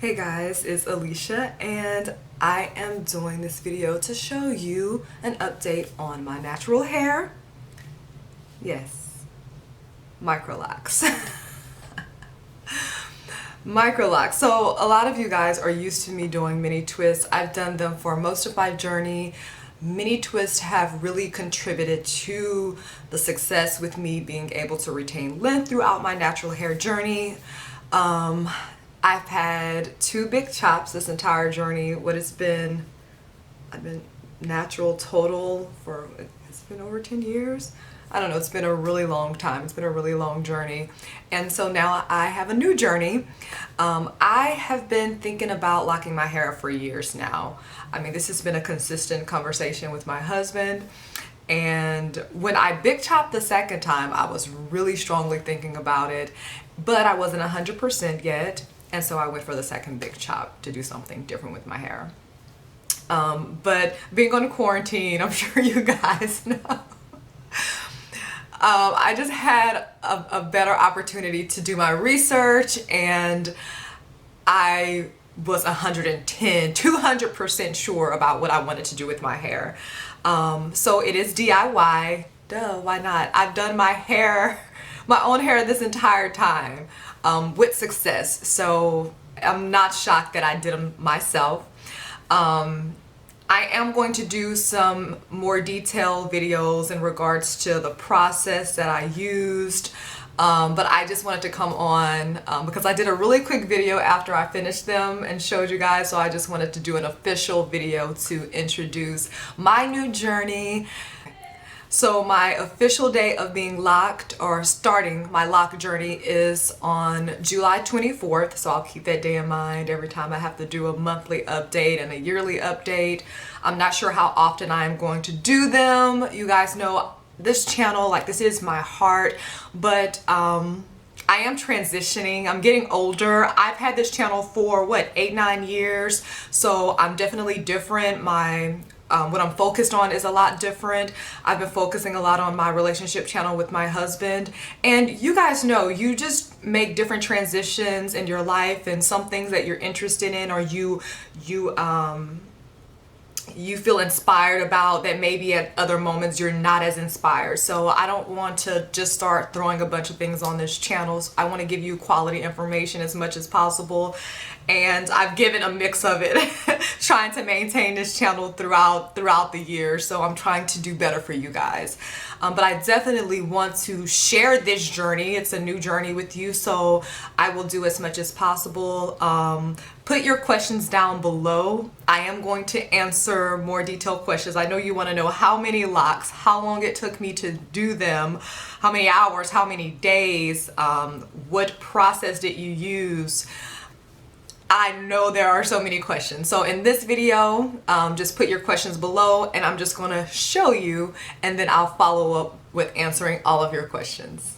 Hey guys, it's Alicia and I am doing this video to show you an update on my natural hair. Yes, MicroLocs. MicroLocs. So a lot of you guys are used to me doing mini twists. I've done them for most of my journey. Mini twists have really contributed to the success with me being able to retain length throughout my natural hair journey. I've had two big chops this entire journey. I've been natural total for, it's been over 10 years. I don't know, it's been a really long time. It's been a really long journey. And so now I have a new journey. I have been thinking about locking my hair for years now. I mean, this has been a consistent conversation with my husband. And when I big chopped the second time, I was really strongly thinking about it, but I wasn't 100% yet. And so I went for the second big chop to do something different with my hair. But being on quarantine, I'm sure you guys know, I just had a better opportunity to do my research, and I was 200% sure about what I wanted to do with my hair. So it is DIY. Duh, why not? I've done my hair, my own hair this entire time with success. So I'm not shocked that I did them myself. I am going to do some more detailed videos in regards to the process that I used. But I just wanted to come on because I did a really quick video after I finished them and showed you guys. So I just wanted to do an official video to introduce my new journey. So my official day of being locked, or starting my lock journey, is on July 24th. So I'll keep that day in mind every time I have to do a monthly update and a yearly update. I'm not sure how often I'm going to do them. You guys know this channel, like, this is my heart, but I am transitioning. I'm getting older. I've had this channel for what, 8-9 years. So I'm definitely different. What I'm focused on is a lot different. I've been focusing a lot on my relationship channel with my husband. And you guys know, you just make different transitions in your life, and some things that you're interested in, or you feel inspired about, that maybe at other moments you're not as inspired. So I don't want to just start throwing a bunch of things on this channel. I want to give you quality information as much as possible. And I've given a mix of it, trying to maintain this channel throughout the year. So I'm trying to do better for you guys. But I definitely want to share this journey. It's a new journey with you, so I will do as much as possible. Put your questions down below. I am going to answer more detailed questions. I know you want to know how many locks, how long it took me to do them, how many hours, how many days, what process did you use? I know there are so many questions. So in this video, just put your questions below, and I'm just going to show you, and then I'll follow up with answering all of your questions.